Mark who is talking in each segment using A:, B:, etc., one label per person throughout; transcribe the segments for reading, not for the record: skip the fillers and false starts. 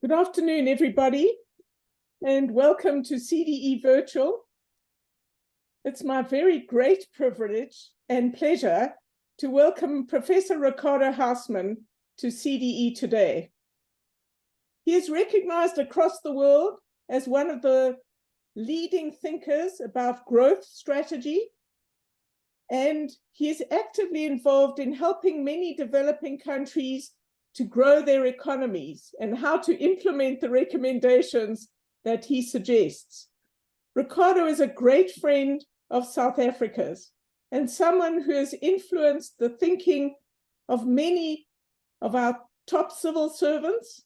A: Good afternoon, everybody, and welcome to CDE Virtual. It's my very great privilege and pleasure to welcome Professor Ricardo Hausmann to CDE today. He is recognized across the world as one of the leading thinkers about growth strategy, and he is actively involved in helping many developing countries to grow their economies and how to implement the recommendations that he suggests. Ricardo is a great friend of South Africa's and someone who has influenced the thinking of many of our top civil servants,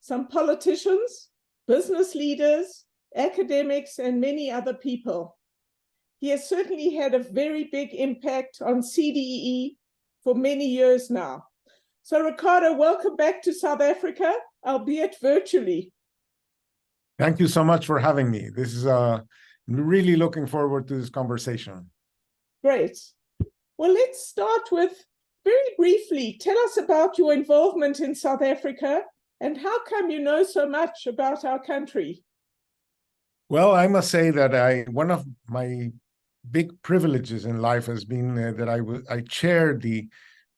A: some politicians, business leaders, academics, and many other people. He has certainly had a very big impact on CDE for many years now. So Ricardo, welcome back to South Africa, albeit virtually.
B: Thank you so much for having me. This is really looking forward to this conversation.
A: Great. Well, let's start with, very briefly, tell us about your involvement in South Africa and how come you know so much about our country?
B: Well, I must say that one of my big privileges in life has been that I chaired the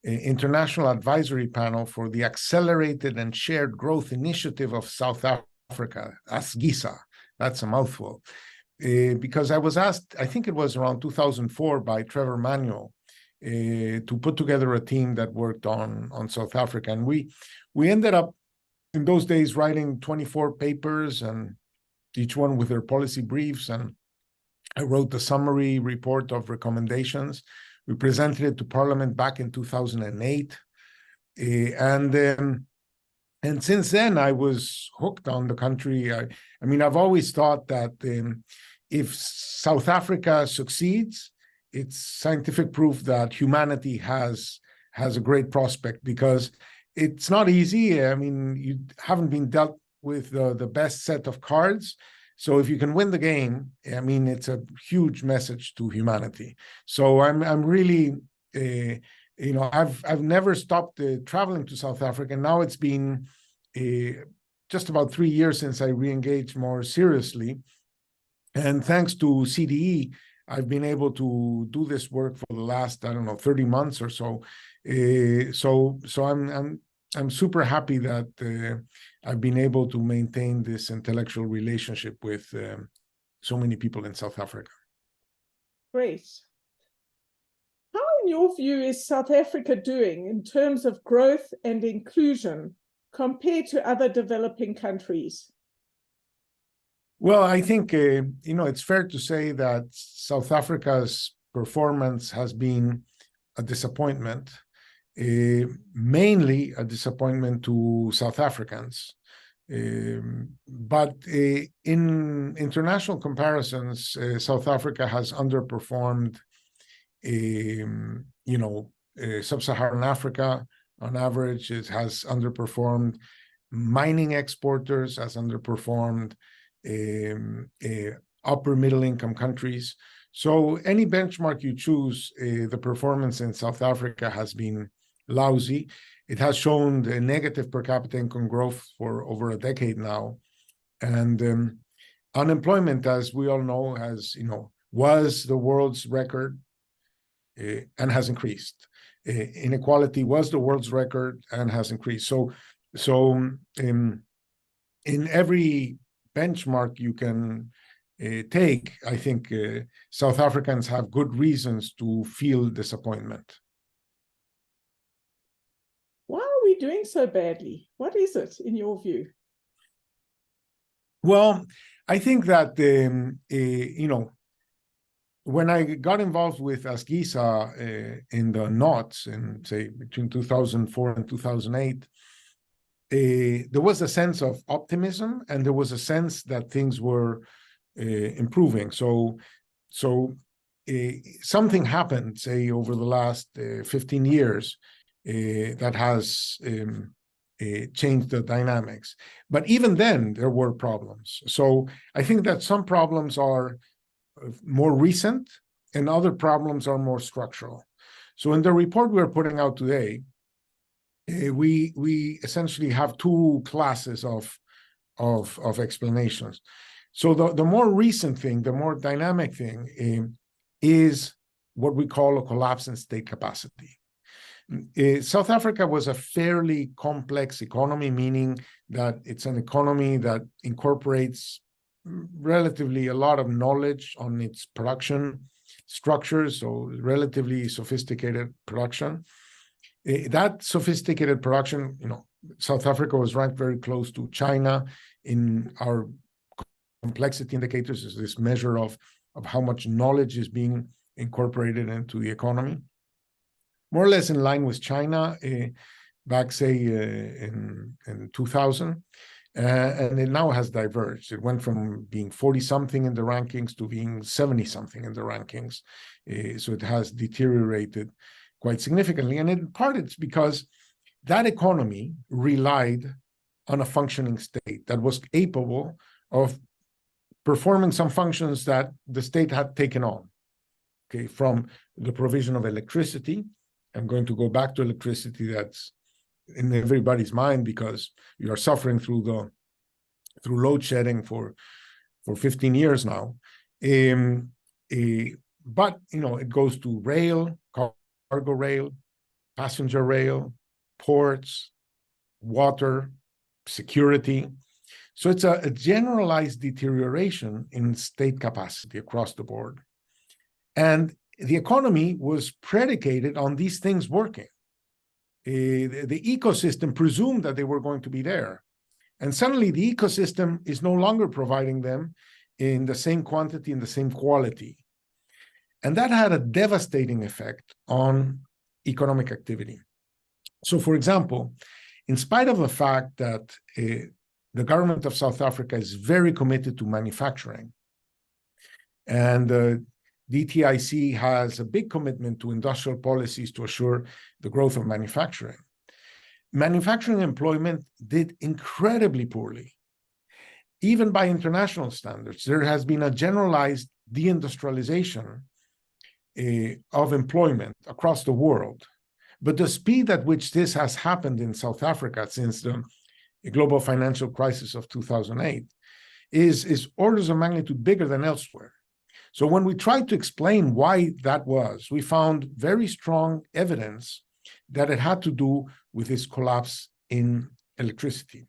B: International Advisory Panel for the Accelerated and Shared Growth Initiative of South Africa, ASGISA. That's a mouthful. Because I was asked, I think it was around 2004 by Trevor Manuel, to put together a team that worked on South Africa. And we ended up in those days writing 24 papers, and each one with their policy briefs. And I wrote the summary report of recommendations. We presented it to Parliament back in 2008. And since then, I was hooked on the country. I mean, I've always thought that if South Africa succeeds, it's scientific proof that humanity has a great prospect, because it's not easy. I mean, you haven't been dealt with the best set of cards. So if you can win the game, I mean, it's a huge message to humanity. So I'm really, I've never stopped traveling to South Africa. Now it's been just about 3 years since I re-engaged more seriously. And thanks to CDE, I've been able to do this work for the last, 30 months or so. So I'm super happy that I've been able to maintain this intellectual relationship with so many people in South Africa.
A: Great. How, in your view, is South Africa doing in terms of growth and inclusion compared to other developing countries?
B: Well, I think, it's fair to say that South Africa's performance has been a disappointment. Mainly a disappointment to South Africans. But in international comparisons, South Africa has underperformed, Sub-Saharan Africa on average. It has underperformed mining exporters, has underperformed upper middle income countries. So any benchmark you choose, the performance in South Africa has been lousy. It has shown the negative per capita income growth for over a decade now. And unemployment, as we all know, was the world's record and has increased. Inequality was the world's record and has increased. So in every benchmark you can take, I think South Africans have good reasons to feel disappointment.
A: Why are we doing so badly? What is it, in your view?
B: Well, I think that, when I got involved with ASGISA in the noughts, in, say, between 2004 and 2008, there was a sense of optimism, and there was a sense that things were improving. So something happened, say, over the last 15 years that has changed the dynamics. But even then, there were problems. So I think that some problems are more recent and other problems are more structural. So in the report we're putting out today, we essentially have two classes of of explanations. So the more recent thing, the more dynamic thing is what we call a collapse in state capacity. South Africa was a fairly complex economy, meaning that it's an economy that incorporates relatively a lot of knowledge on its production structures, so relatively sophisticated production. That sophisticated production, South Africa was ranked very close to China in our complexity indicators, is this measure of how much knowledge is being incorporated into the economy. More or less in line with China back, say, in 2000. And it now has diverged. It went from being 40-something in the rankings to being 70-something in the rankings. So it has deteriorated quite significantly. And in part, it's because that economy relied on a functioning state that was capable of performing some functions that the state had taken on, okay, from the provision of electricity. I'm going to go back to electricity. That's in everybody's mind because you are suffering through load shedding for 15 years now. But it goes to rail, cargo rail, passenger rail, ports, water, security. So it's a generalized deterioration in state capacity across the board. And the economy was predicated on these things working. The ecosystem presumed that they were going to be there. And suddenly the ecosystem is no longer providing them in the same quantity and the same quality. And that had a devastating effect on economic activity. So, for example, in spite of the fact that the government of South Africa is very committed to manufacturing, and DTIC has a big commitment to industrial policies to assure the growth of manufacturing. Manufacturing employment did incredibly poorly. Even by international standards, there has been a generalized deindustrialization of employment across the world. But the speed at which this has happened in South Africa since the global financial crisis of 2008 is orders of magnitude bigger than elsewhere. So when we tried to explain why that was, we found very strong evidence that it had to do with this collapse in electricity.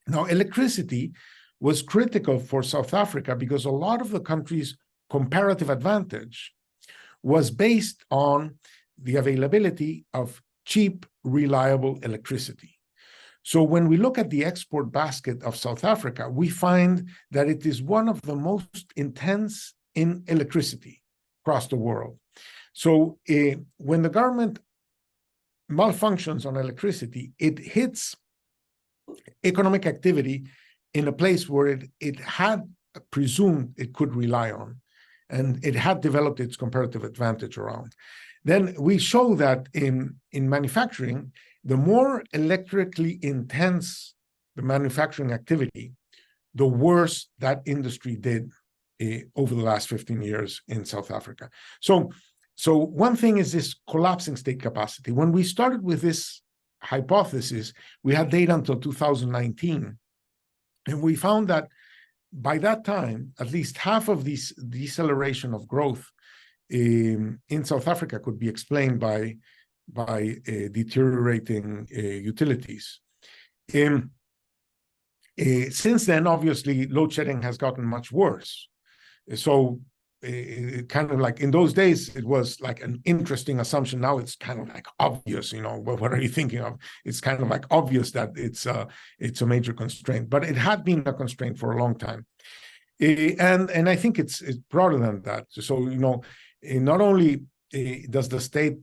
B: Now, electricity was critical for South Africa because a lot of the country's comparative advantage was based on the availability of cheap, reliable electricity. So when we look at the export basket of South Africa, we find that it is one of the most intense in electricity across the world. So when the government malfunctions on electricity, it hits economic activity in a place where it had presumed it could rely on, and it had developed its comparative advantage around. Then we show that in manufacturing, the more electrically intense the manufacturing activity, the worse that industry did over the last 15 years in South Africa. So one thing is this collapsing state capacity. When we started with this hypothesis, we had data until 2019. And we found that by that time, at least half of this deceleration of growth in South Africa could be explained by deteriorating utilities. Since then, obviously, load shedding has gotten much worse. So kind of like in those days, it was like an interesting assumption. Now it's kind of like obvious, what are you thinking of? It's kind of like obvious that it's a major constraint, but it had been a constraint for a long time. And I think it's broader than that. So, not only does the state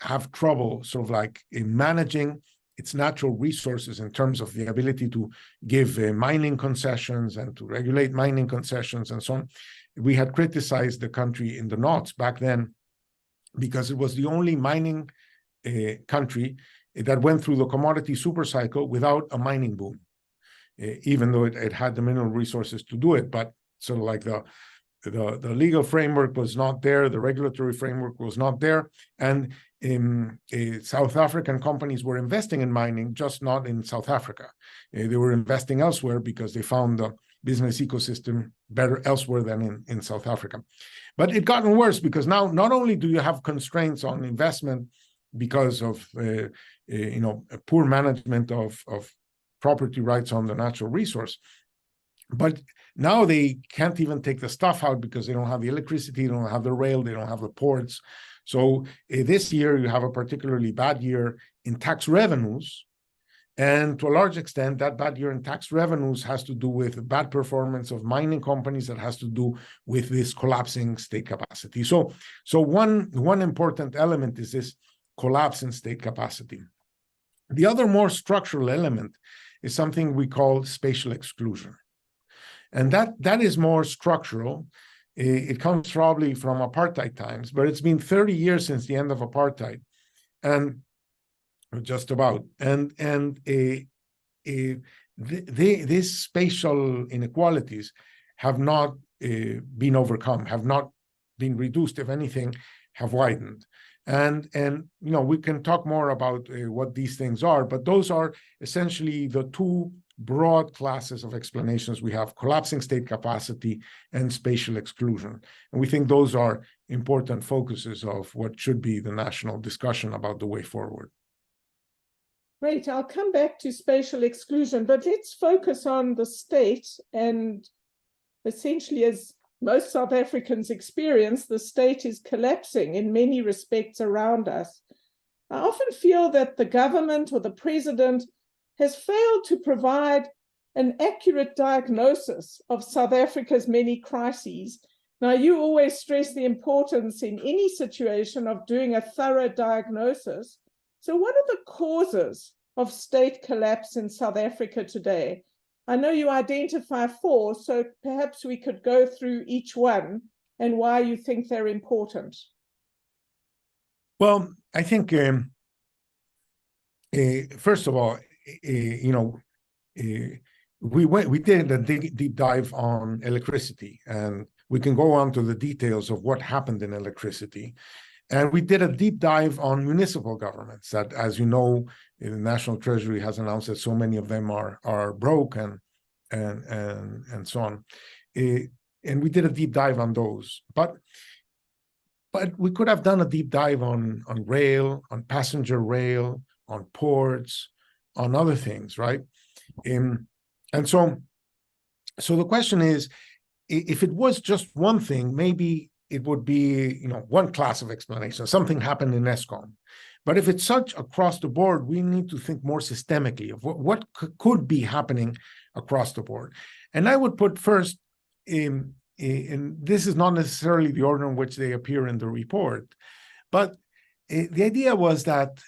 B: have trouble sort of like in managing its natural resources in terms of the ability to give mining concessions and to regulate mining concessions and so on. We had criticized the country in the noughts back then because it was the only mining country that went through the commodity supercycle without a mining boom, even though it had the mineral resources to do it. But sort of like the legal framework was not there, the regulatory framework was not there, and South African companies were investing in mining, just not in South Africa. They were investing elsewhere because they found the business ecosystem better elsewhere than in South Africa. But it gotten worse because now not only do you have constraints on investment because of poor management of property rights on the natural resource, but now they can't even take the stuff out because they don't have the electricity, they don't have the rail, they don't have the ports. So this year you have a particularly bad year in tax revenues. And to a large extent, that bad year in tax revenues has to do with bad performance of mining companies, that has to do with this collapsing state capacity. So one important element is this collapse in state capacity. The other more structural element is something we call spatial exclusion. And that is more structural. It comes probably from apartheid times, but it's been 30 years since the end of apartheid, and just about. And these spatial inequalities have not been overcome, have not been reduced. If anything, have widened. And we can talk more about what these things are, but those are essentially the two broad classes of explanations we have: collapsing state capacity and spatial exclusion. And we think those are important focuses of what should be the national discussion about the way forward.
A: Great. I'll come back to spatial exclusion, but let's focus on the state. And essentially, as most South Africans experience, the state is collapsing in many respects around us. I often feel that the government or the president has failed to provide an accurate diagnosis of South Africa's many crises. Now, you always stress the importance in any situation of doing a thorough diagnosis. So what are the causes of state collapse in South Africa today? I know you identify 4, so perhaps we could go through each one and why you think they're important.
B: Well, I think, first of all, we did a deep dive on electricity, and we can go on to the details of what happened in electricity. And we did a deep dive on municipal governments that, as you know, the National Treasury has announced that so many of them are broke and so on. And we did a deep dive on those. But we could have done a deep dive on rail, on passenger rail, on ports, on other things, right? And so the question is, if it was just one thing, maybe it would be, one class of explanation. Something happened in ESCOM. But if it's such across the board, we need to think more systemically of what could be happening across the board. And I would put first, and this is not necessarily the order in which they appear in the report, but the idea was that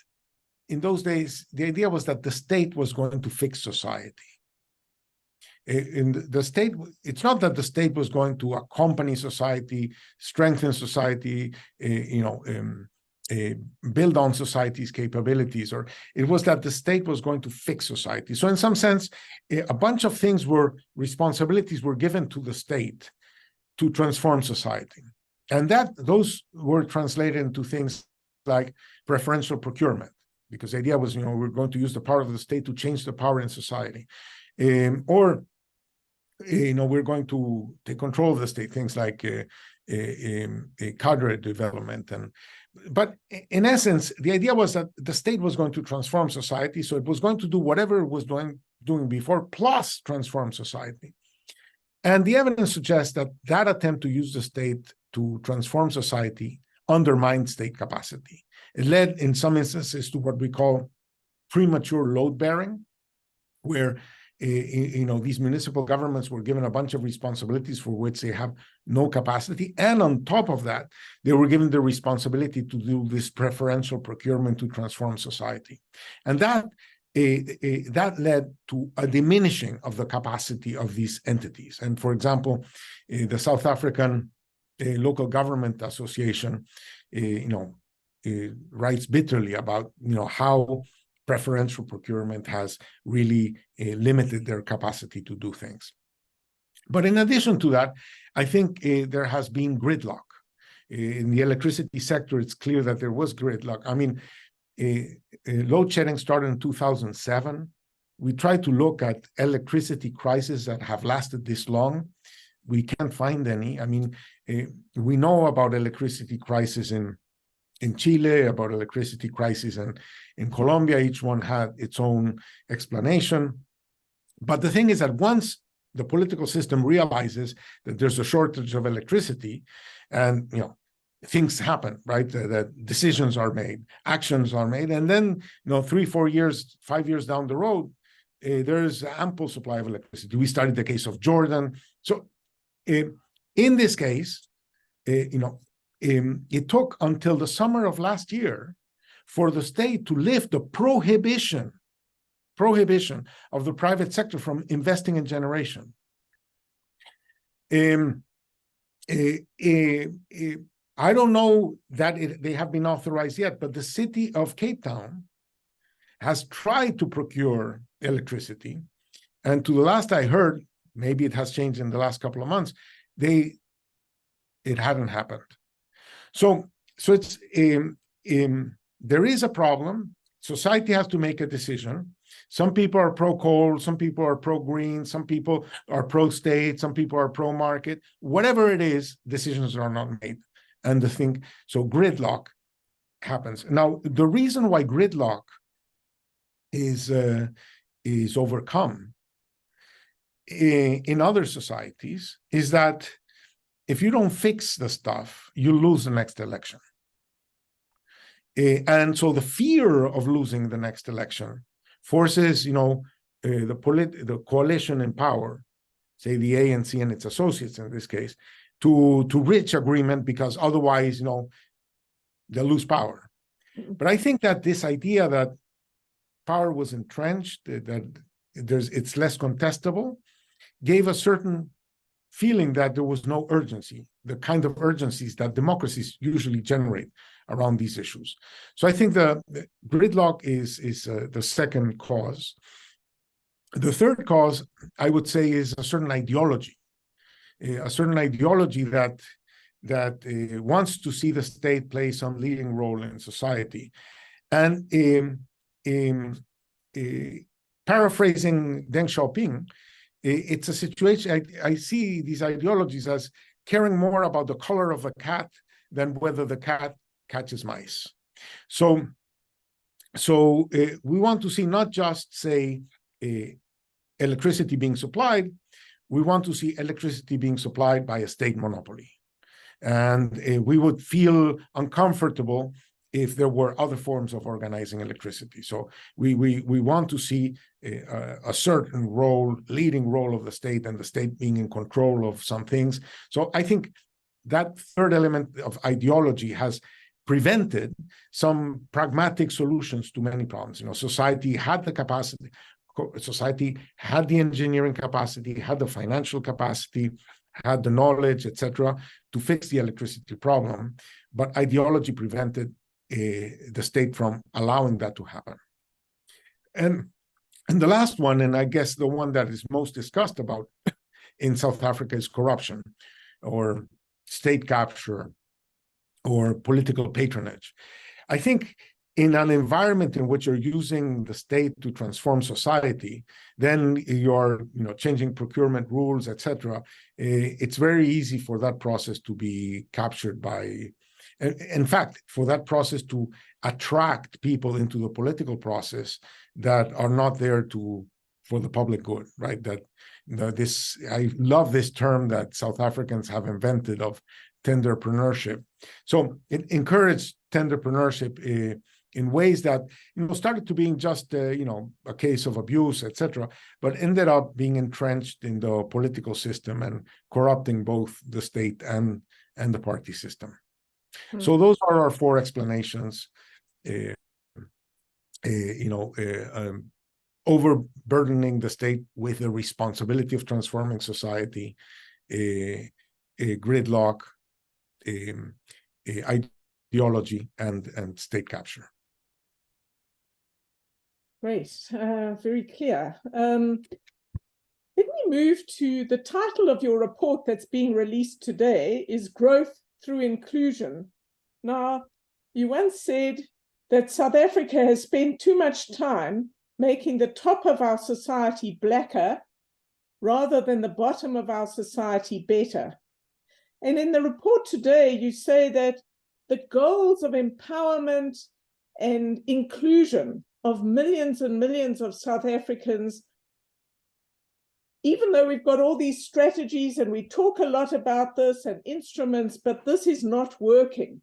B: in those days, the idea was that the state was going to fix society. In the state, it's not that the state was going to accompany society, strengthen society, build on society's capabilities, or it was that the state was going to fix society. So in some sense, a bunch of responsibilities were given to the state to transform society. And those were translated into things like preferential procurement, because the idea was, we're going to use the power of the state to change the power in society. Or we're going to take control of the state, things like cadre development. But in essence, the idea was that the state was going to transform society, so it was going to do whatever it was doing before, plus transform society. And the evidence suggests that attempt to use the state to transform society undermined state capacity. It led, in some instances, to what we call premature load bearing, where these municipal governments were given a bunch of responsibilities for which they have no capacity. And on top of that, they were given the responsibility to do this preferential procurement to transform society. And that led to a diminishing of the capacity of these entities. And for example, the South African Local Government Association, writes bitterly about, how preferential procurement has really limited their capacity to do things. But in addition to that, I think there has been gridlock. In the electricity sector, it's clear that there was gridlock. I mean, load shedding started in 2007. We tried to look at electricity crises that have lasted this long. We can't find any. I mean, we know about electricity crisis in Chile, about electricity crisis in Colombia. Each one had its own explanation. But the thing is that once the political system realizes that there's a shortage of electricity, and things happen, right? That decisions are made, actions are made, and then 3, 4 years, 5 years down the road, there's ample supply of electricity. We studied the case of Jordan. So in this case, it took until the summer of last year for the state to lift the prohibition of the private sector from investing in generation. I don't know that they have been authorized yet, but the city of Cape Town has tried to procure electricity. And to the last I heard, maybe it has changed in the last couple of months, it hadn't happened. So it's there is a problem. Society has to make a decision. Some people are pro-coal, some people are pro-green, some people are pro-state, some people are pro-market. Whatever it is, decisions are not made. And so gridlock happens. Now, the reason why gridlock is overcome in other societies is that if you don't fix the stuff, you lose the next election. And so the fear of losing the next election forces, the coalition in power, say the ANC and its associates in this case, to reach agreement, because otherwise, they'll lose power. But I think that this idea that power was entrenched, that it's less contestable, gave a certain feeling that there was no urgency, the kind of urgencies that democracies usually generate around these issues. So I think the gridlock is the second cause. The third cause, I would say, is a certain ideology that wants to see the state play some leading role in society. And paraphrasing Deng Xiaoping, it's a situation, I see these ideologies as caring more about the color of a cat than whether the cat catches mice. So we want to see not just, say, electricity being supplied, we want to see electricity being supplied by a state monopoly. And we would feel uncomfortable if there were other forms of organizing electricity. So we want to see a certain role, leading role of the state, and the state being in control of some things. So I think that third element of ideology has prevented some pragmatic solutions to many problems. Society had the capacity, society had the engineering capacity, had the financial capacity, had the knowledge, etc., to fix the electricity problem, but ideology prevented the state from allowing that to happen. And the last one, and I guess the one that is most discussed about in South Africa, is corruption, or state capture, or political patronage. I think in an environment in which you're using the state to transform society, then you're changing procurement rules, etc. It's very easy for that process to be captured by, in fact, for that process to attract people into the political process that are not there for the public good, right? I love this term that South Africans have invented of tenderpreneurship. So it encouraged tenderpreneurship in ways that started to being just a case of abuse, etc., but ended up being entrenched in the political system and corrupting both the state and the party system. So those are our four explanations. Overburdening the state with the responsibility of transforming society, a gridlock, ideology, and state capture.
A: Great, very clear. Let me move to the title of your report that's being released today is Growth through inclusion. Now, you once said that South Africa has spent too much time making the top of our society blacker rather than the bottom of our society better. And in the report today, you say that the goals of empowerment and inclusion of millions and millions of South Africans, even though we've got all these strategies and we talk a lot about this and instruments, but this is not working.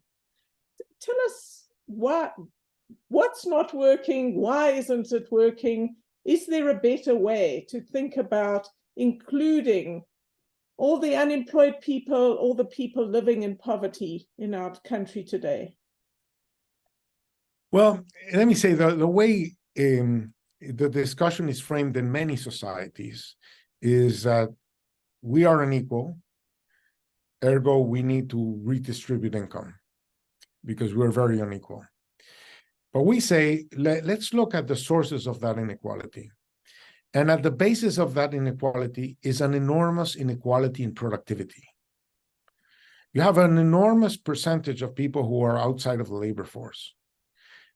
A: Tell us what's not working, why isn't it working? Is there a better way to think about including all the unemployed people, all the people living in poverty in our country today?
B: Well, let me say the way the discussion is framed in many societies is that we are unequal, ergo we need to redistribute income because we're very unequal. But we say, let's look at the sources of that inequality. And at the basis of that inequality is an enormous inequality in productivity. You have an enormous percentage of people who are outside of the labor force.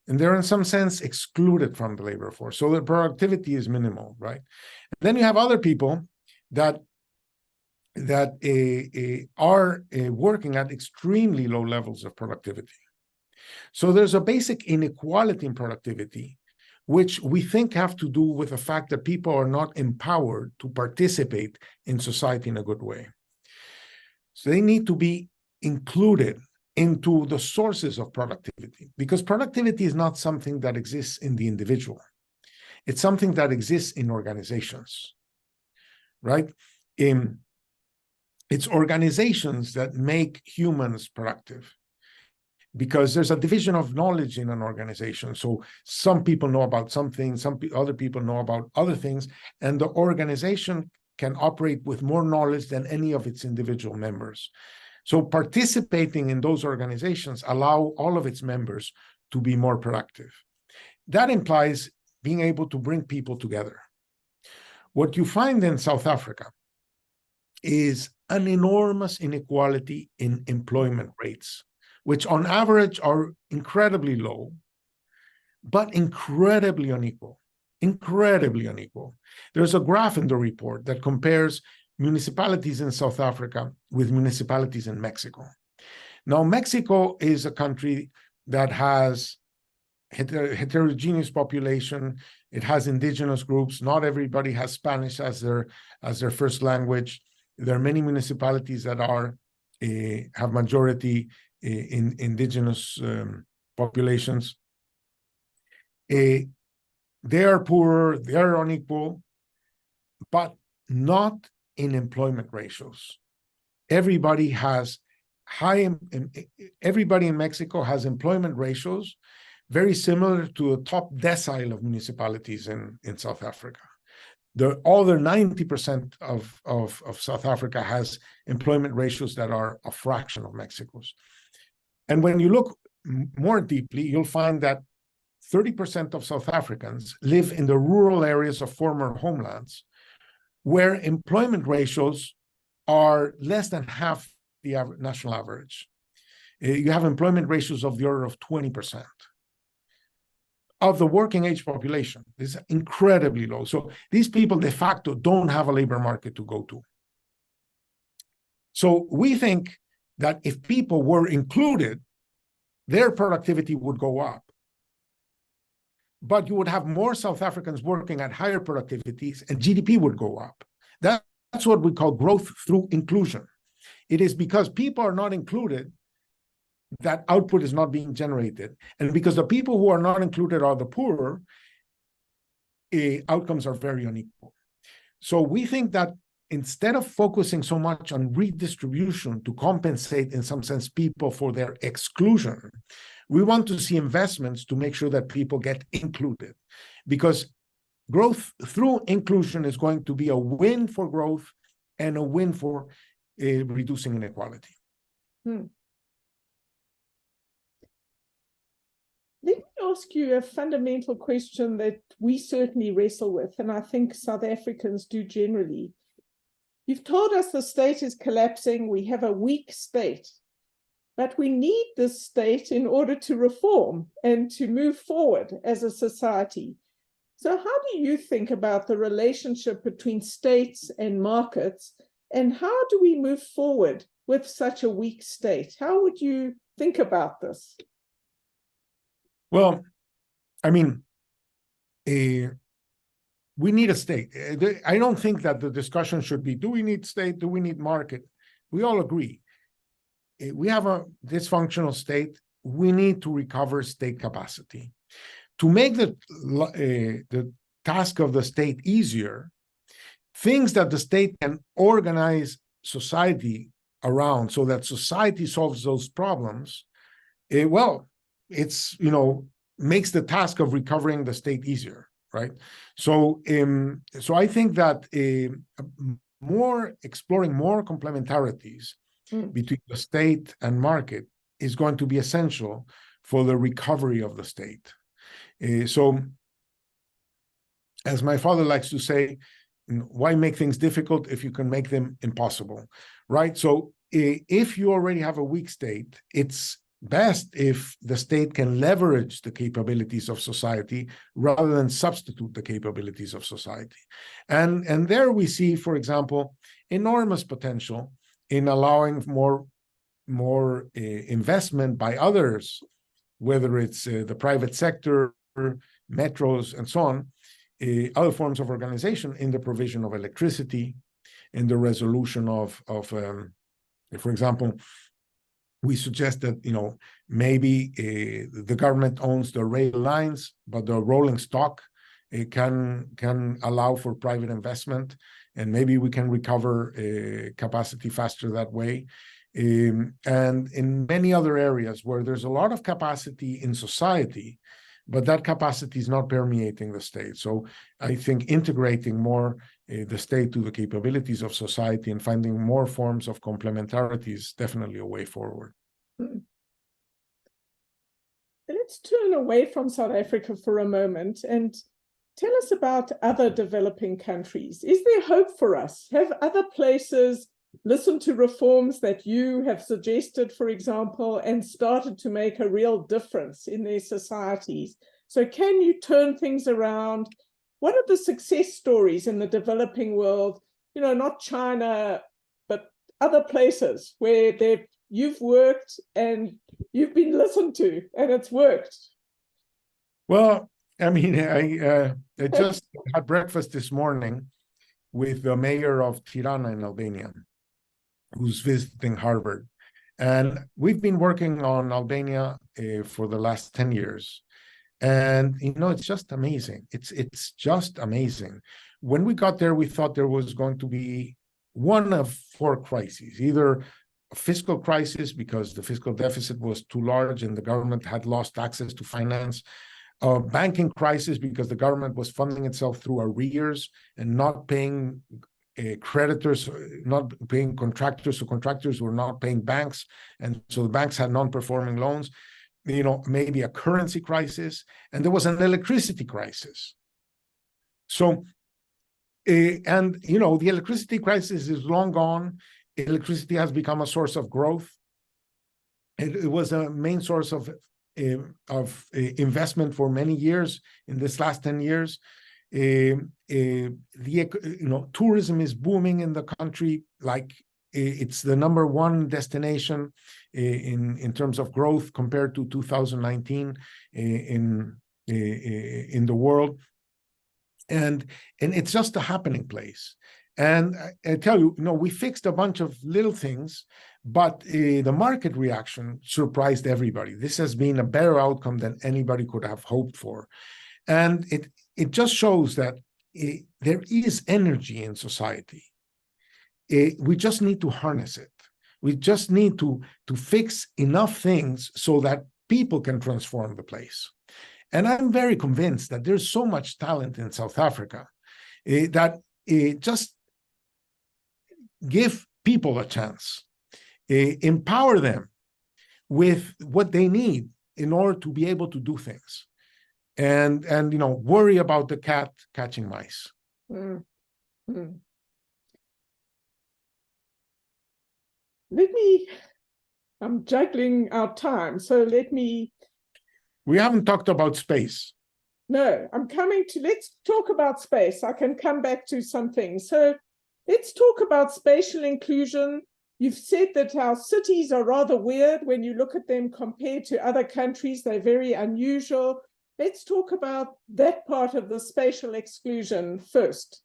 B: And they're in some sense excluded from the labor force. So the productivity is minimal, right? And then you have other people that are working at extremely low levels of productivity. So there's a basic inequality in productivity, which we think have to do with the fact that people are not empowered to participate in society in a good way. So they need to be included into the sources of productivity, because productivity is not something that exists in the individual. It's something that exists in organizations, right? It's organizations that make humans productive, because there's a division of knowledge in an organization. So some people know about some things, other people know about other things, and the organization can operate with more knowledge than any of its individual members. So participating in those organizations allow all of its members to be more productive. That implies being able to bring people together. What you find in South Africa is an enormous inequality in employment rates, which on average are incredibly low, but incredibly unequal, incredibly unequal. There's a graph in the report that compares municipalities in South Africa with municipalities in Mexico. Now, Mexico is a country that has heterogeneous population. It has indigenous groups. Not everybody has Spanish as their first language. There are many municipalities that have majority in indigenous populations. They are poorer, they are unequal, but not in employment ratios. Everybody in Mexico has employment ratios very similar to the top decile of municipalities in South Africa. The other 90% of South Africa has employment ratios that are a fraction of Mexico's. And when you look more deeply, you'll find that 30% of South Africans live in the rural areas of former homelands, where employment ratios are less than half the national average. You have employment ratios of the order of 20% of the working age population. This is incredibly low. So these people de facto don't have a labor market to go to. So we think that if people were included, their productivity would go up. But you would have more South Africans working at higher productivities and GDP would go up. That's what we call growth through inclusion. It is because people are not included that output is not being generated. And because the people who are not included are the poorer, outcomes are very unequal. So we think that instead of focusing so much on redistribution to compensate, in some sense, people for their exclusion, we want to see investments to make sure that people get included. Because growth through inclusion is going to be a win for growth and a win for reducing inequality.
A: Let me ask you a fundamental question that we certainly wrestle with, and I think South Africans do generally. You've told us the state is collapsing. We have a weak state. but we need this state in order to reform and to move forward as a society. So how do you think about the relationship between states and markets, and how do we move forward with such a weak state? How would you think about this?
B: Well, I mean, we need a state. I don't think that the discussion should be, do we need state? Do we need market? We all agree. We have a dysfunctional state. We need to recover state capacity. To make the task of the state easier, things that the state can organize society around so that society solves those problems, well, it's, makes the task of recovering the state easier, right? So I think that exploring more complementarities between the state and market is going to be essential for the recovery of the state. So, as my father likes to say, why make things difficult if you can make them impossible, right? So, if you already have a weak state, it's best if the state can leverage the capabilities of society rather than substitute the capabilities of society. And there we see, for example, enormous potential in allowing more investment by others, whether it's the private sector, metros, and so on, other forms of organization in the provision of electricity, in the resolution of for example, we suggest that, maybe the government owns the rail lines, but the rolling stock can allow for private investment, and maybe we can recover capacity faster that way. And in many other areas where there's a lot of capacity in society, but that capacity is not permeating the state. So I think integrating more the state to the capabilities of society and finding more forms of complementarity is definitely a way forward.
A: Let's turn away from South Africa for a moment and tell us about other developing countries. Is there hope for us? Have other places listened to reforms that you have suggested, for example, and started to make a real difference in their societies? So can you turn things around? What are the success stories in the developing world, not China, but other places where you've worked and you've been listened to and it's worked?
B: Well, I mean, I just had breakfast this morning with the mayor of Tirana in Albania, who's visiting Harvard. And we've been working on Albania for the last 10 years. And, it's just amazing. It's just amazing. When we got there, we thought there was going to be one of four crises, either a fiscal crisis because the fiscal deficit was too large and the government had lost access to finance, a banking crisis because the government was funding itself through arrears and not paying creditors, not paying contractors, so contractors were not paying banks, and so the banks had non-performing loans, maybe a currency crisis, and there was an electricity crisis. So, the electricity crisis is long gone. Electricity has become a source of growth. It was a main source of investment for many years in this last 10 years. Tourism is booming in the country. Like it's the number one destination in terms of growth compared to 2019 in the world, and it's just a happening place. And I tell you, we fixed a bunch of little things, but the market reaction surprised everybody. This has been a better outcome than anybody could have hoped for. And it just shows that there is energy in society. We just need to harness it. We just need to fix enough things so that people can transform the place. And I'm very convinced that there's so much talent in South Africa that just give people a chance, empower them with what they need in order to be able to do things, and worry about the cat catching mice.
A: Let me I'm juggling our time, so let me...
B: We haven't talked about space.
A: No, I'm coming to... Let's talk about space. I can come back to some things. So let's talk about spatial inclusion. You've said that our cities are rather weird when you look at them compared to other countries. They're very unusual. Let's talk about that part of the spatial exclusion first.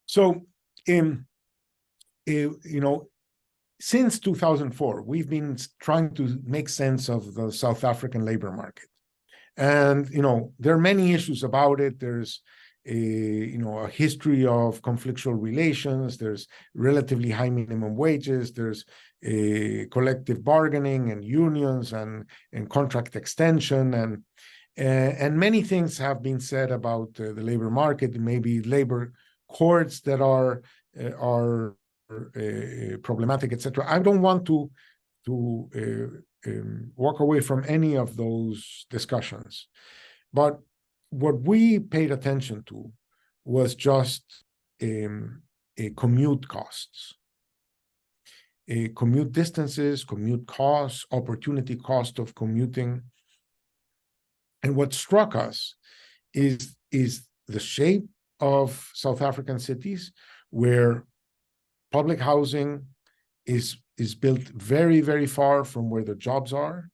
B: So, since 2004, we've been trying to make sense of the South African labor market. And, there are many issues about it. There's a history of conflictual relations. There's relatively high minimum wages. There's collective bargaining and unions and contract extension. And many things have been said about the labor market, maybe labor courts that are problematic, etc. I don't want to walk away from any of those discussions. But what we paid attention to was just commute costs, commute distances, commute costs, opportunity cost of commuting. And what struck us is the shape of South African cities, where public housing is built very, very far from where the jobs are.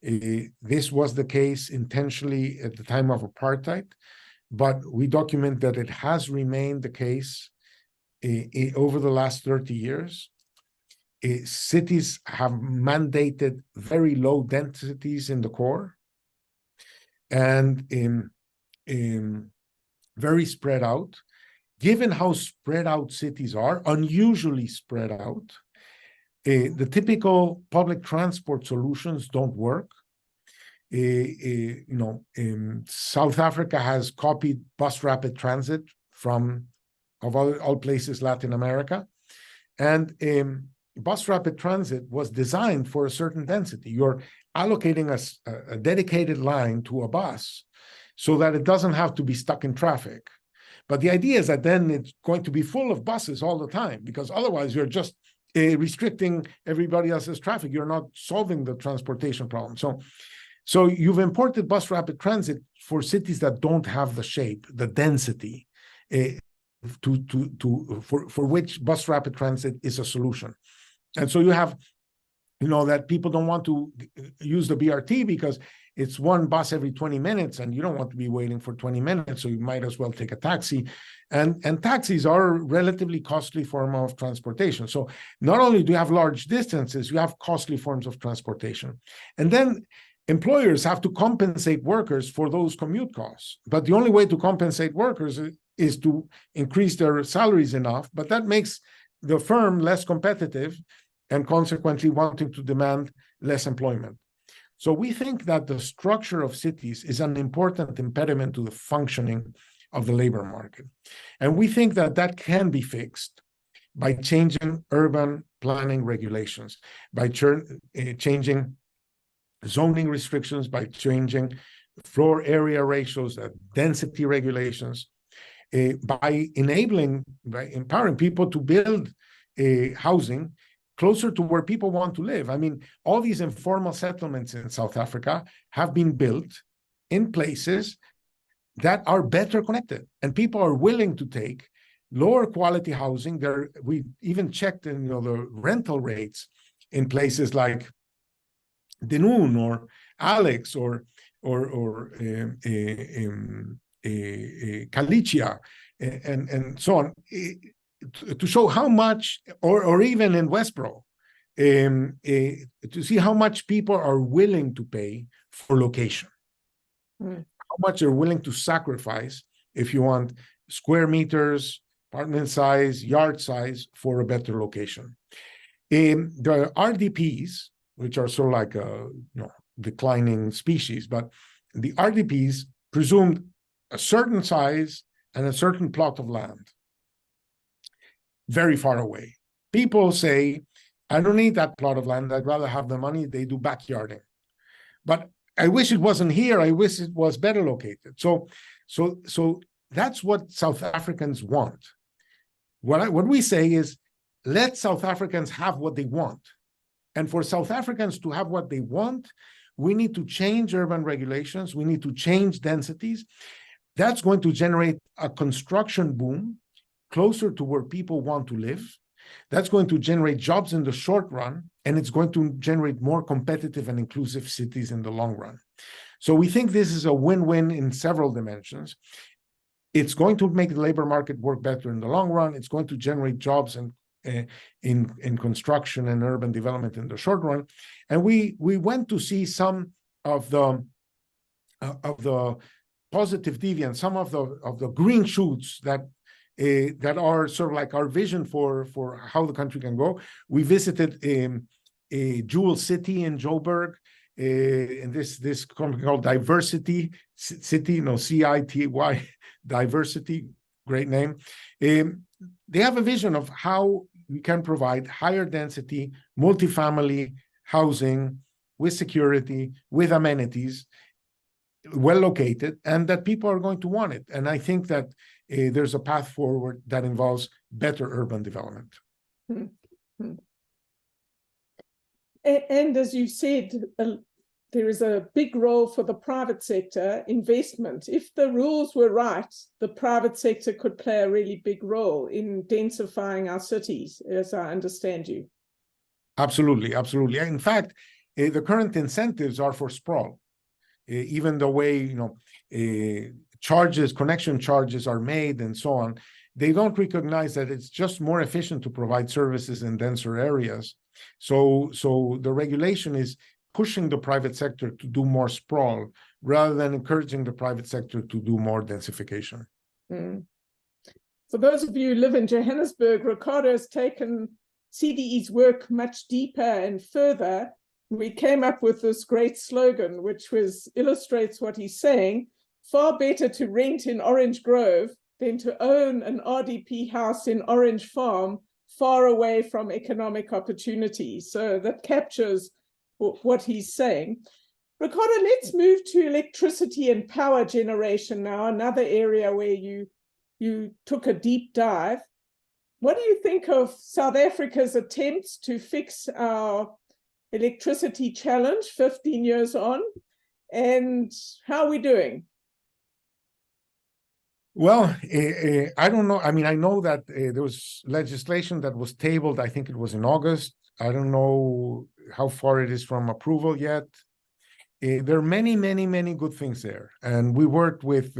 B: This was the case intentionally at the time of apartheid, but we document that it has remained the case over the last 30 years. Cities have mandated very low densities in the core and very spread out. Given how spread out cities are, unusually spread out, the typical public transport solutions don't work. South Africa has copied bus rapid transit from, of all places, Latin America. And bus rapid transit was designed for a certain density. You're allocating a dedicated line to a bus so that it doesn't have to be stuck in traffic. But the idea is that then it's going to be full of buses all the time, because otherwise you're just restricting everybody else's traffic. You're not solving the transportation problem. So you've imported bus rapid transit for cities that don't have the shape, the density, for which bus rapid transit is a solution. And so you have, that people don't want to use the BRT because it's one bus every 20 minutes, and you don't want to be waiting for 20 minutes, so you might as well take a taxi. And taxis are a relatively costly form of transportation. So not only do you have large distances, you have costly forms of transportation. And then employers have to compensate workers for those commute costs. But the only way to compensate workers is to increase their salaries enough, but that makes the firm less competitive and consequently wanting to demand less employment. So we think that the structure of cities is an important impediment to the functioning of the labor market. And we think that that can be fixed by changing urban planning regulations, by changing zoning restrictions, by changing floor area ratios, density regulations, by empowering people to build housing closer to where people want to live. I mean, all these informal settlements in South Africa have been built in places that are better connected, and people are willing to take lower quality housing. We even checked the rental rates in places like Denoon or Alex or Kalichia and so on, to show how much, or even in Westboro, to see how much people are willing to pay for location, how much they're willing to sacrifice, if you want, square meters, apartment size, yard size, for a better location. The RDPs, which are sort of like a declining species, but the RDPs presumed a certain size and a certain plot of land very far away. People say, I don't need that plot of land. I'd rather have the money. They do backyarding. But I wish it wasn't here. I wish it was better located. So that's what South Africans want. What we say is, let South Africans have what they want. And for South Africans to have what they want, we need to change urban regulations. We need to change densities. That's going to generate a construction boom closer to where people want to live. That's going to generate jobs in the short run, and it's going to generate more competitive and inclusive cities in the long run. So we think this is a win-win in several dimensions. It's going to make the labor market work better in the long run. It's going to generate jobs and in construction and urban development in the short run. And we went to see some of the positive deviants, some of the green shoots that are sort of like our vision for how the country can go. We visited a jewel city in Joburg, in this company called Diversity City, CITY, Diversity, great name. They have a vision of how we can provide higher density, multifamily housing with security, with amenities, well located, and that people are going to want it. And I think that there's a path forward that involves better urban development.
A: Mm-hmm. And as you said, there is a big role for the private sector investment. If the rules were right, the private sector could play a really big role in densifying our cities, as I understand you.
B: Absolutely, absolutely. In fact, the current incentives are for sprawl. Even the way, connection charges are made and so on, they don't recognize that it's just more efficient to provide services in denser areas. So the regulation is pushing the private sector to do more sprawl rather than encouraging the private sector to do more densification.
A: Mm. For those of you who live in Johannesburg, Ricardo has taken CDE's work much deeper and further. We came up with this great slogan, which illustrates what he's saying: far better to rent in Orange Grove than to own an RDP house in Orange Farm, far away from economic opportunity. So that captures what he's saying. Ricardo, let's move to electricity and power generation now, another area where you took a deep dive. What do you think of South Africa's attempts to fix our electricity challenge 15 years on, and how are we doing?
B: Well, I don't know. I mean, I know that there was legislation that was tabled. I think it was in August. I don't know how far it is from approval yet. There are many, many, many good things there. And we worked with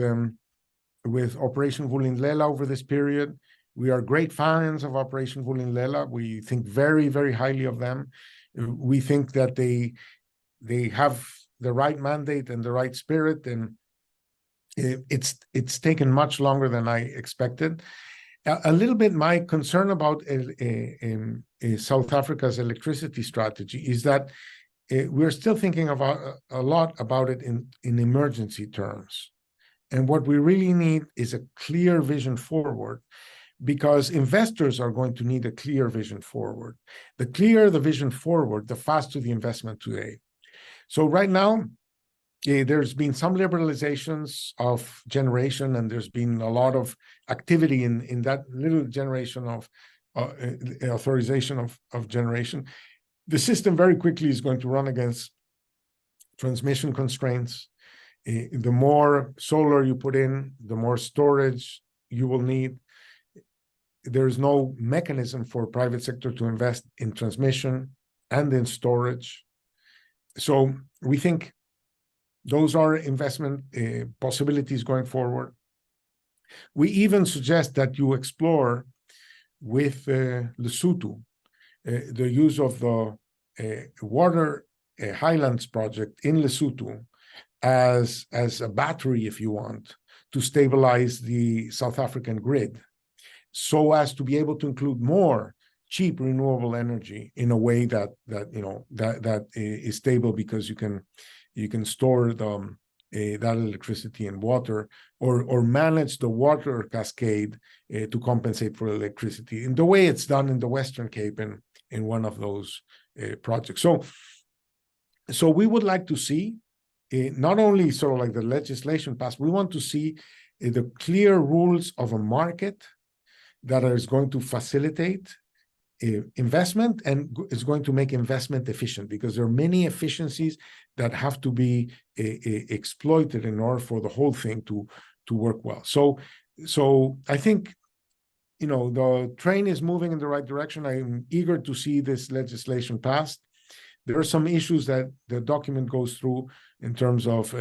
B: Operation Vulindlela over this period. We are great fans of Operation Vulindlela. We think very, very highly of them. We think that they have the right mandate and the right spirit, and it's taken much longer than I expected. A little bit my concern about South Africa's electricity strategy is that we're still thinking about a lot about it in emergency terms. And what we really need is a clear vision forward, because investors are going to need a clear vision forward. The clearer the vision forward, the faster the investment today. So right now, there's been some liberalizations of generation, and there's been a lot of activity in that little generation of authorization of generation. The system very quickly is going to run against transmission constraints. The more solar you put in, the more storage you will need. There's no mechanism for private sector to invest in transmission and in storage. So we think those are investment possibilities going forward. We even suggest that you explore with Lesotho the use of the water highlands project in Lesotho as a battery, if you want, to stabilize the South African grid, so as to be able to include more cheap renewable energy in a way that is stable, because you can store that electricity in water, or manage the water cascade to compensate for electricity in the way it's done in the Western Cape in one of those projects. So we would like to see not only sort of like the legislation passed, we want to see the clear rules of a market that is going to facilitate investment, and is going to make investment efficient, because there are many efficiencies that have to be exploited in order for the whole thing to work well. So I think, the train is moving in the right direction. I'm eager to see this legislation passed. There are some issues that the document goes through in terms of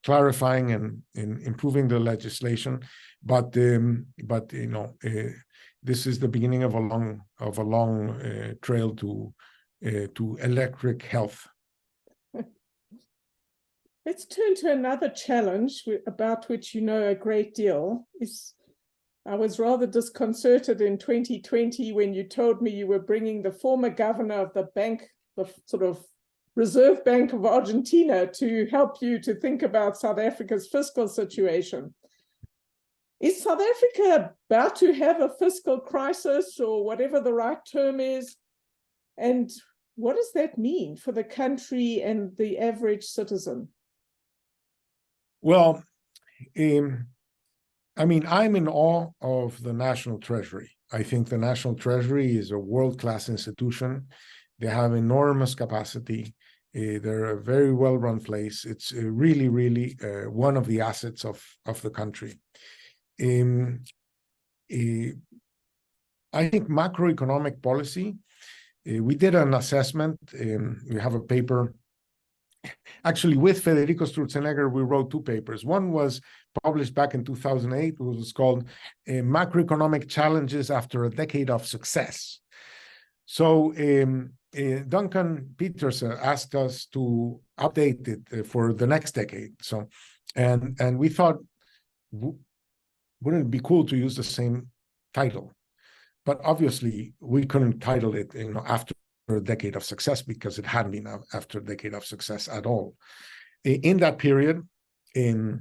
B: clarifying and improving the legislation, but this is the beginning of a long trail to electric health.
A: Let's turn to another challenge about which you know a great deal. I was rather disconcerted in 2020 when you told me you were bringing the former governor of the bank, the sort of Reserve Bank of Argentina, to help you to think about South Africa's fiscal situation. Is South Africa about to have a fiscal crisis, or whatever the right term is? And what does that mean for the country and the average citizen?
B: Well, I'm in awe of the National Treasury. I think the National Treasury is a world-class institution. They have enormous capacity. They're a very well-run place. It's really, really one of the assets of the country. I think macroeconomic policy, we did an assessment. We have a paper. Actually, with Federico Sturzenegger, we wrote two papers. One was published back in 2008. It was called Macroeconomic Challenges After a Decade of Success. So Duncan Peters asked us to update it for the next decade. So, and we thought, wouldn't it be cool to use the same title? But obviously, we couldn't title it, after a decade of success, because it hadn't been after a decade of success at all. In that period, the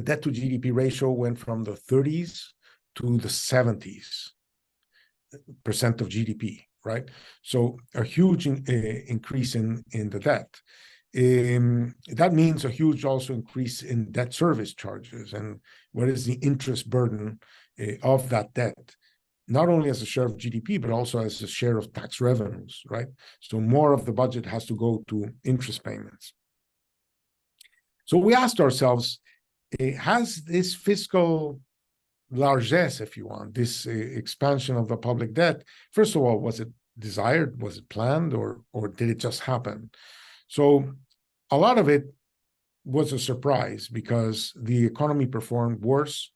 B: debt to GDP ratio went from the 30s to the 70s % of GDP, right? So a huge increase in the debt. That means a huge also increase in debt service charges. And what is the interest burden of that debt? Not only as a share of GDP, but also as a share of tax revenues, right? So more of the budget has to go to interest payments. So we asked ourselves, has this fiscal largesse, if you want, this expansion of the public debt, first of all, was it desired, was it planned, or did it just happen? So a lot of it was a surprise, because the economy performed worse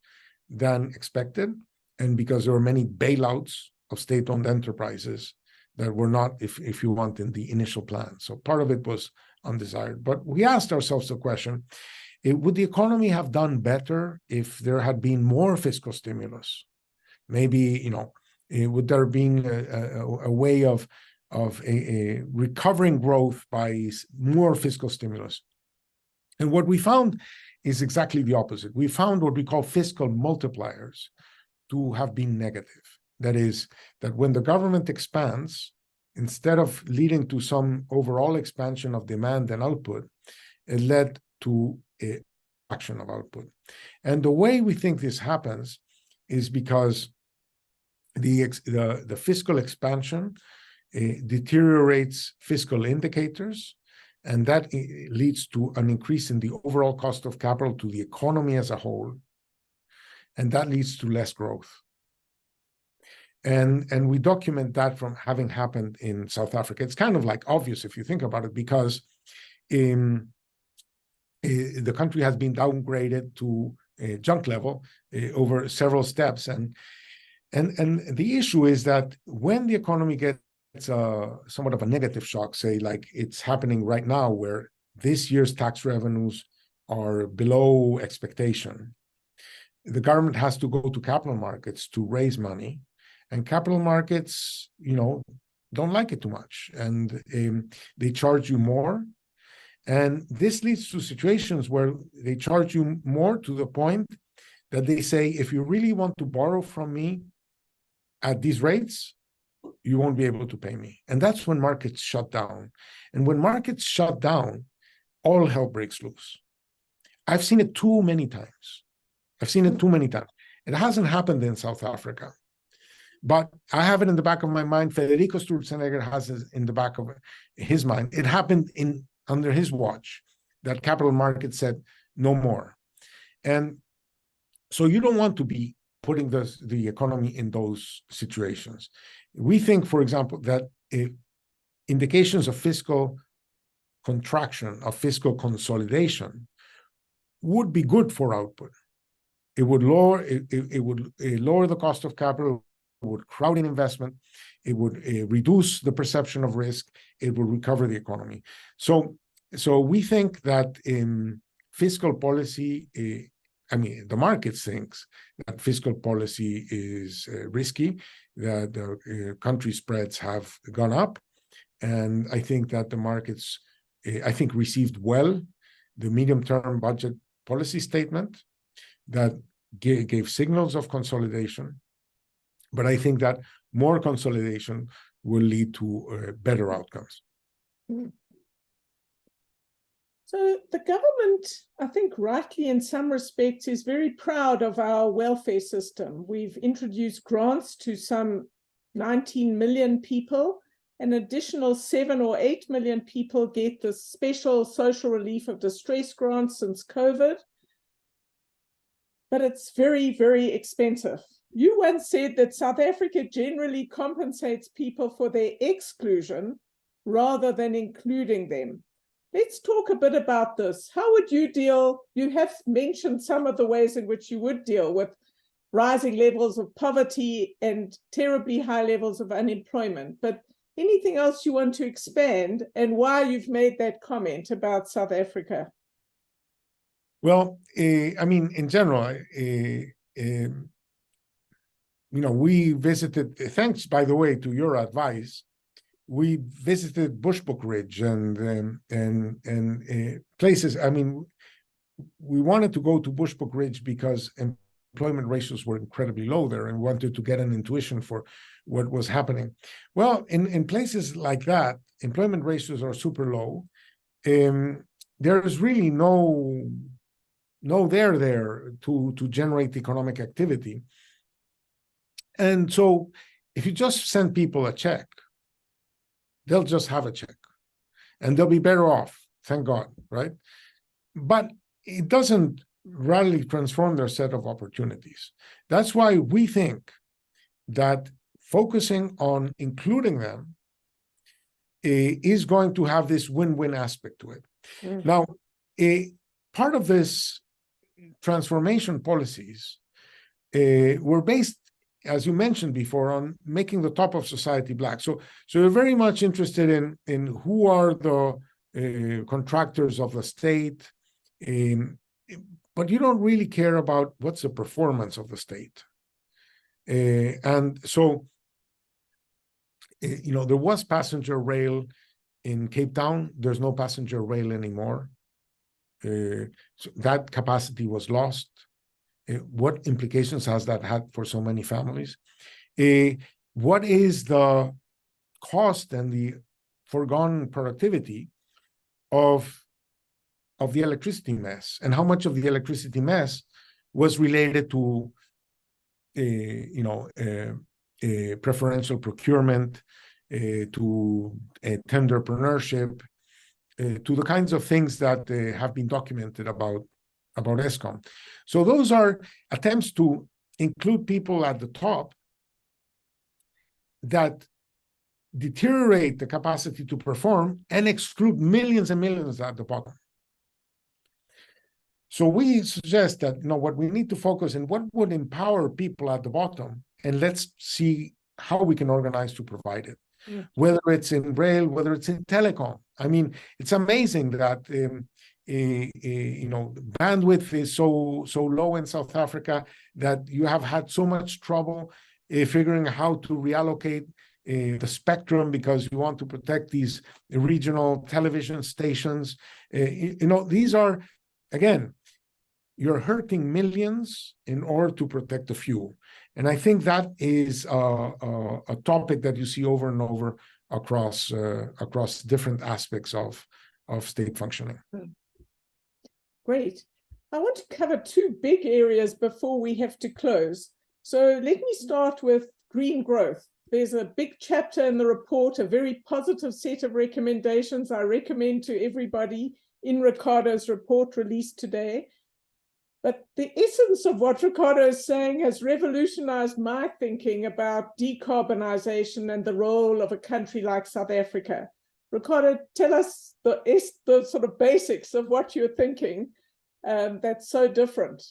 B: than expected, and because there were many bailouts of state-owned enterprises that were not, if you want, in the initial plan. So part of it was undesired. But we asked ourselves the question, would the economy have done better if there had been more fiscal stimulus? Maybe, would there have been a way of recovering growth by more fiscal stimulus? And what we found is exactly the opposite. We found what we call fiscal multipliers to have been negative. That is, that when the government expands, instead of leading to some overall expansion of demand and output, it led to a action of output. And the way we think this happens is because the fiscal expansion deteriorates fiscal indicators, and that leads to an increase in the overall cost of capital to the economy as a whole, and that leads to less growth. And we document that from having happened in South Africa. It's kind of like obvious if you think about it, because the country has been downgraded to junk level over several steps. And the issue is that when the economy gets somewhat of a negative shock, say like it's happening right now, where this year's tax revenues are below expectation, the government has to go to capital markets to raise money, and capital markets, don't like it too much, and they charge you more. And this leads to situations where they charge you more to the point that they say, if you really want to borrow from me at these rates, you won't be able to pay me. And that's when markets shut down. And when markets shut down, all hell breaks loose. I've seen it too many times. It hasn't happened in South Africa. But I have it in the back of my mind. Federico Sturzenegger has it in the back of his mind. It happened under his watch that capital markets said no more. And so you don't want to be putting the economy in those situations. We think, for example, that indications of fiscal contraction, of fiscal consolidation, would be good for output. It would lower the cost of capital, it would crowd in investment, it would reduce the perception of risk, it would recover the economy. So we think that fiscal policy, the market thinks that fiscal policy is risky, that the country spreads have gone up, and I think that the markets, received well the medium-term budget policy statement that gave signals of consolidation, but I think that more consolidation will lead to better outcomes.
A: So the government, I think rightly in some respects, is very proud of our welfare system. We've introduced grants to some 19 million people. An additional 7 or 8 million people get the special social relief of distress grants since COVID. But it's very, very expensive. You once said that South Africa generally compensates people for their exclusion rather than including them. Let's talk a bit about this. How would you deal? You have mentioned some of the ways in which you would deal with rising levels of poverty and terribly high levels of unemployment. But anything else you want to expand, and why you've made that comment about South Africa?
B: Well, in general, we visited, thanks, by the way, to your advice, we visited Bushbook Ridge and places. We wanted to go to Bushbook Ridge because employment ratios were incredibly low there, and wanted to get an intuition for what was happening. Well, in places like that, employment ratios are super low. There is really no there to generate economic activity. And so if you just send people a check, they'll just have a check and they'll be better off, thank God, right? But it doesn't radically transform their set of opportunities. That's why we think that focusing on including them is going to have this win-win aspect to it. Mm. Now, part of this transformation policies were based, as you mentioned before, on making the top of society Black. So you're very much interested in who are the contractors of the state, but you don't really care about what's the performance of the state. And so, there was passenger rail in Cape Town. There's no passenger rail anymore. So that capacity was lost. What implications has that had for so many families? What is the cost and the foregone productivity of the electricity mess, and how much of the electricity mess was related to preferential procurement, to tenderpreneurship, to the kinds of things that have been documented about ESCOM. So those are attempts to include people at the top that deteriorate the capacity to perform and exclude millions and millions at the bottom. So we suggest that what we need to focus on, what would empower people at the bottom, and let's see how we can organize to provide it. Yeah. Whether it's in rail, whether it's in telecom. It's amazing that bandwidth is so low in South Africa that you have had so much trouble figuring out how to reallocate the spectrum because you want to protect these regional television stations. These are, again, you're hurting millions in order to protect a few. And I think that is a topic that you see over and over across different aspects of state functioning.
A: Great. I want to cover two big areas before we have to close. So let me start with green growth. There's a big chapter in the report, a very positive set of recommendations I recommend to everybody in Ricardo's report released today. But the essence of what Ricardo is saying has revolutionized my thinking about decarbonization and the role of a country like South Africa. Ricardo, tell us the sort of basics of what you're thinking that's so different.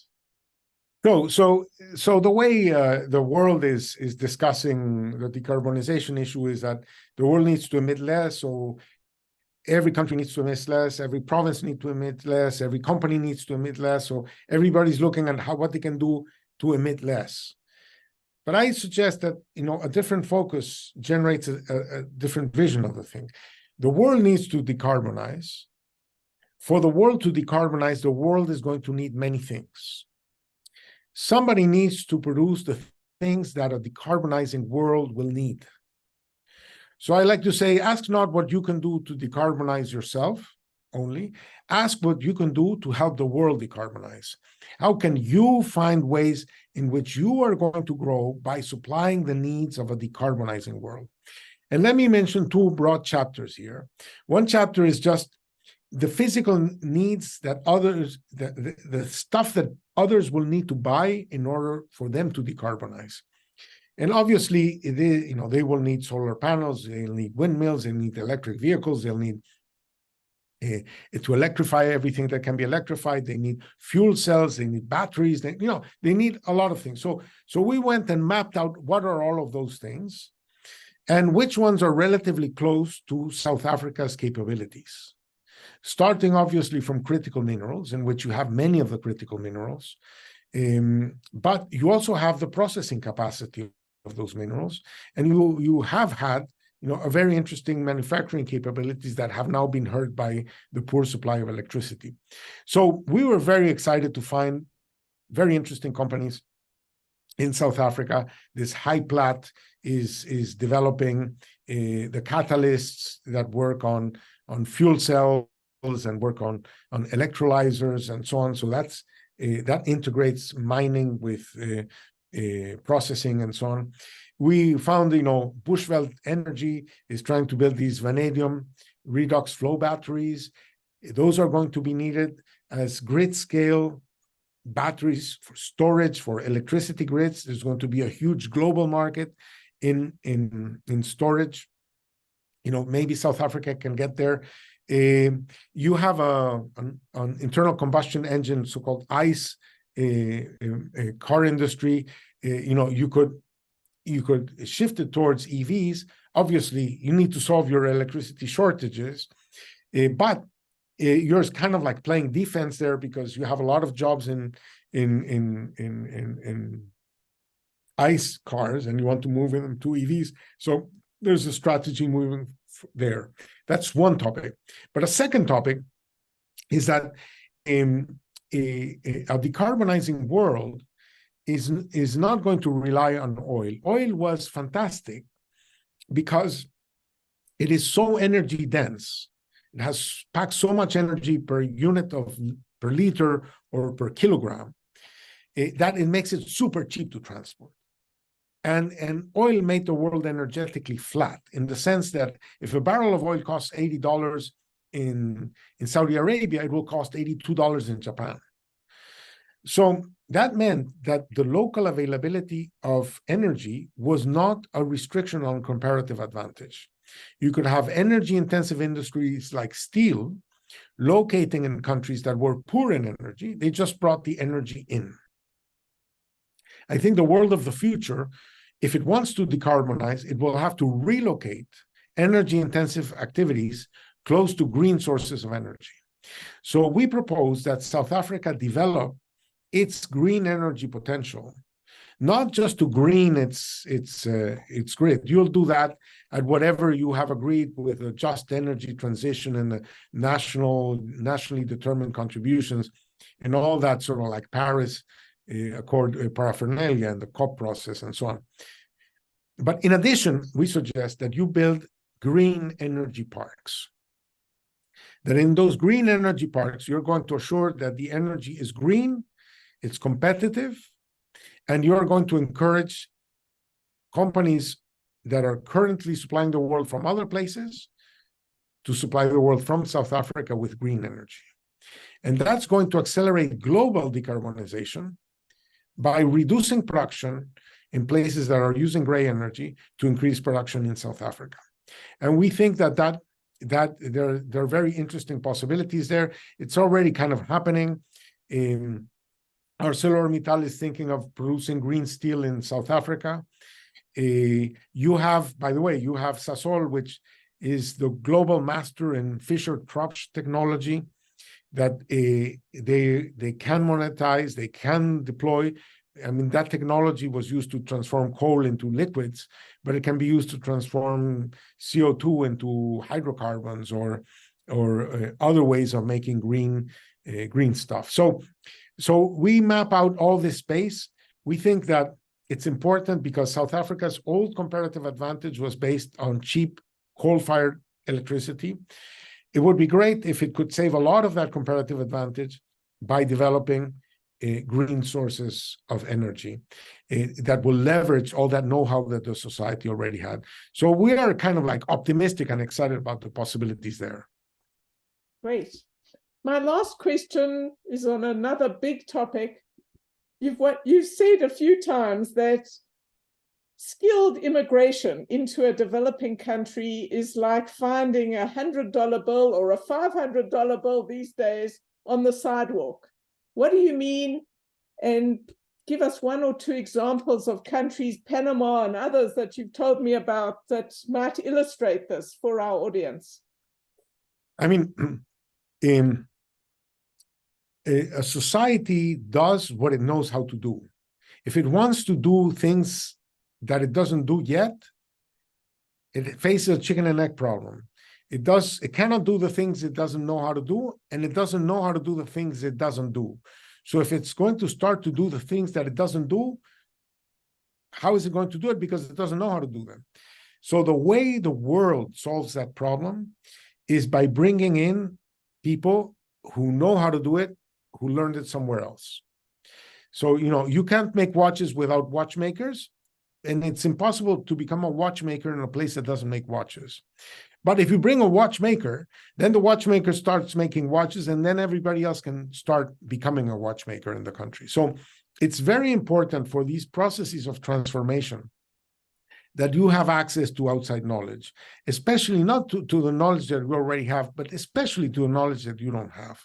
B: So the way the world is discussing the decarbonization issue is that the world needs to emit less, so every country needs to emit less, every province needs to emit less, every company needs to emit less, so everybody's looking at what they can do to emit less. But I suggest that, you know, a different focus generates a different vision of the thing. The world needs to decarbonize. For the world to decarbonize, the world is going to need many things. Somebody needs to produce the things that a decarbonizing world will need. So I like to say, ask not what you can do to decarbonize yourself only, ask what you can do to help the world decarbonize. How can you find ways in which you are going to grow by supplying the needs of a decarbonizing world? And let me mention two broad chapters here. One chapter is just the physical needs that others, the stuff that others will need to buy in order for them to decarbonize. And obviously, it is, you know, they will need solar panels, they'll need windmills, they need electric vehicles, they'll need to electrify everything that can be electrified. They need fuel cells, they need batteries, they need a lot of things. So we went and mapped out what are all of those things and which ones are relatively close to South Africa's capabilities. Starting obviously from critical minerals, in which you have many of the critical minerals, but you also have the processing capacity of those minerals, and you have had, you know, a very interesting manufacturing capabilities that have now been hurt by the poor supply of electricity. So we were very excited to find very interesting companies in South Africa. This HiPlat is developing the catalysts that work on fuel cells and work on electrolyzers and so on. So that's that integrates mining with processing and so on. We found, you know, Bushveld Energy is trying to build these vanadium redox flow batteries. Those are going to be needed as grid scale batteries for storage for electricity grids. There's going to be a huge global market in storage. You know, maybe South Africa can get there. You have an internal combustion engine, so-called ICE car industry. You know, you could shift it towards EVs. Obviously, you need to solve your electricity shortages, but you're kind of like playing defense there because you have a lot of jobs in ICE cars, and you want to move them to EVs. So there's a strategy moving there. That's one topic. But a second topic is that a decarbonizing world is not going to rely on oil. Oil was fantastic because it is so energy dense. It has packed so much energy per liter or per kilogram that it makes it super cheap to transport. And oil made the world energetically flat in the sense that if a barrel of oil costs $80 in Saudi Arabia, it will cost $82 in Japan. So that meant that the local availability of energy was not a restriction on comparative advantage. You could have energy-intensive industries like steel locating in countries that were poor in energy. They just brought the energy in. I think the world of the future, if it wants to decarbonize, it will have to relocate energy-intensive activities close to green sources of energy. So we propose that South Africa develop its green energy potential, not just to green its grid. You'll do that at whatever you have agreed with a just energy transition and the nationally determined contributions and all that sort of like Paris Accord paraphernalia and the COP process and so on. But in addition, we suggest that you build green energy parks. That in those green energy parks, you're going to assure that the energy is green, it's competitive, and you're going to encourage companies that are currently supplying the world from other places to supply the world from South Africa with green energy. And that's going to accelerate global decarbonization by reducing production in places that are using gray energy to increase production in South Africa. And we think that there are very interesting possibilities there. It's already kind of happening. ArcelorMittal is thinking of producing green steel in South Africa. You have, by the way, you have Sasol, which is the global master in Fischer-Tropsch technology that they can monetize, they can deploy. I mean, that technology was used to transform coal into liquids, but it can be used to transform CO2 into hydrocarbons or other ways of making green stuff. So we map out all this space. We think that it's important because South Africa's old comparative advantage was based on cheap coal-fired electricity. It would be great if it could save a lot of that comparative advantage by developing green sources of energy that will leverage all that know-how that the society already had. So we are kind of like optimistic and excited about the possibilities there.
A: Great. My last question is on another big topic. You've said a few times that skilled immigration into a developing country is like finding $100 bill or a $500 bill these days on the sidewalk. What do you mean? And give us one or two examples of countries, Panama and others that you've told me about that might illustrate this for our audience.
B: I mean, a society does what it knows how to do. If it wants to do things that it doesn't do yet, it faces a chicken and egg problem. It cannot do the things it doesn't know how to do, and it doesn't know how to do the things it doesn't do. So if it's going to start to do the things that it doesn't do, how is it going to do it? Because it doesn't know how to do them. So the way the world solves that problem is by bringing in people who know how to do it, who learned it somewhere else. So, you can't make watches without watchmakers, and it's impossible to become a watchmaker in a place that doesn't make watches. But if you bring a watchmaker, then the watchmaker starts making watches, and then everybody else can start becoming a watchmaker in the country. So it's very important for these processes of transformation that you have access to outside knowledge, especially not to the knowledge that we already have, but especially to the knowledge that you don't have.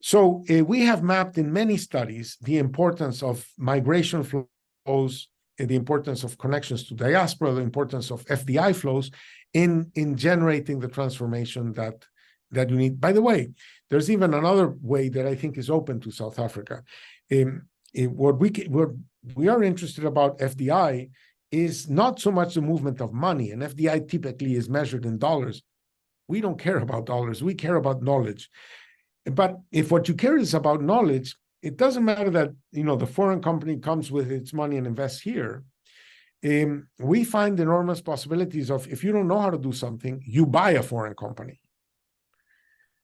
B: So we have mapped in many studies the importance of migration flows, the importance of connections to diaspora, the importance of FDI flows in generating the transformation that you need. By the way, there's even another way that I think is open to South Africa. What we are interested about FDI is not so much the movement of money, and FDI typically is measured in dollars. We don't care about dollars, we care about knowledge. But if what you care is about knowledge, it doesn't matter that the foreign company comes with its money and invests here. We find enormous possibilities of, if you don't know how to do something, you buy a foreign company.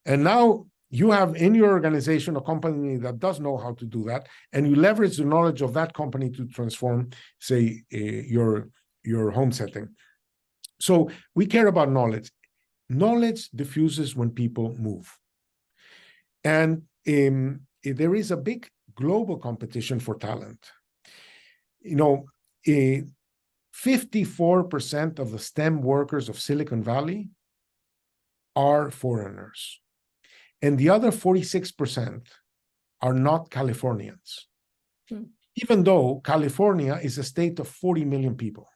B: And now you have in your organization a company that does know how to do that, and you leverage the knowledge of that company to transform, say, your home setting. So we care about knowledge. Knowledge diffuses when people move. And there is a big global competition for talent. 54% of the STEM workers of Silicon Valley are foreigners. And the other 46% are not Californians, even though California is a state of 40 million people.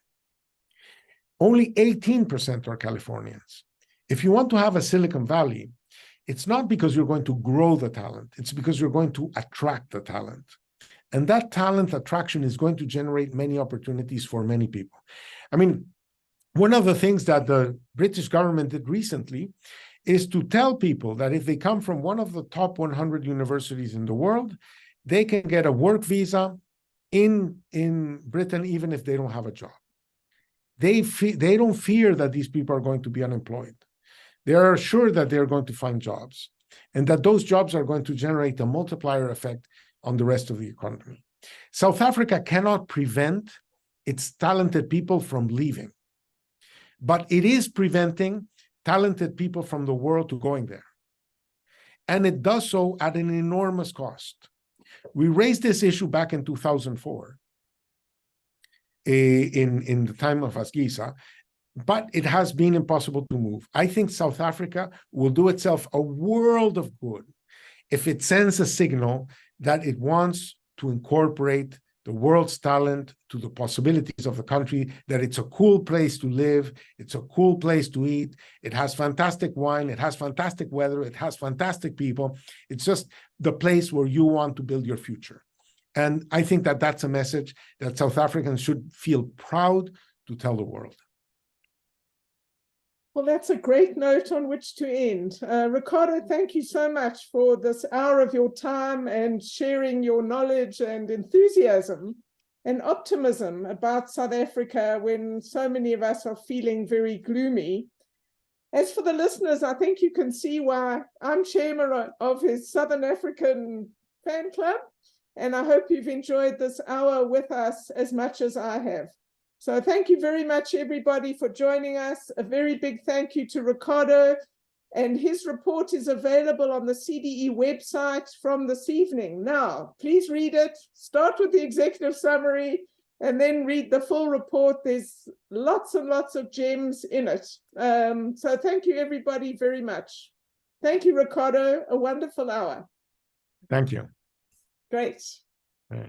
B: Only 18% are Californians. If you want to have a Silicon Valley, it's not because you're going to grow the talent, it's because you're going to attract the talent. And that talent attraction is going to generate many opportunities for many people. I mean, one of the things that the British government did recently is to tell people that if they come from one of the top 100 universities in the world, they can get a work visa in Britain, even if they don't have a job. They don't fear that these people are going to be unemployed. They are sure that they're going to find jobs, and that those jobs are going to generate a multiplier effect on the rest of the economy. South Africa cannot prevent its talented people from leaving. But it is preventing talented people from the world to going there. And it does so at an enormous cost. We raised this issue back in 2004, in the time of Asgisa, but it has been impossible to move. I think South Africa will do itself a world of good if it sends a signal that it wants to incorporate the world's talent to the possibilities of the country, that it's a cool place to live, it's a cool place to eat, it has fantastic wine, it has fantastic weather, it has fantastic people. It's just the place where you want to build your future. And I think that that's a message that South Africans should feel proud to tell the world.
A: Well, that's a great note on which to end. Ricardo, thank you so much for this hour of your time and sharing your knowledge and enthusiasm and optimism about South Africa when so many of us are feeling very gloomy. As for the listeners, I think you can see why I'm chairman of his Southern African fan club, and I hope you've enjoyed this hour with us as much as I have. So thank you very much, everybody, for joining us. A very big thank you to Ricardo, and his report is available on the CDE website from this evening. Now, please read it, start with the executive summary, and then read the full report. There's lots and lots of gems in it. So thank you, everybody, very much. Thank you, Ricardo. A wonderful hour.
B: Thank you.
A: Great.
B: Yeah.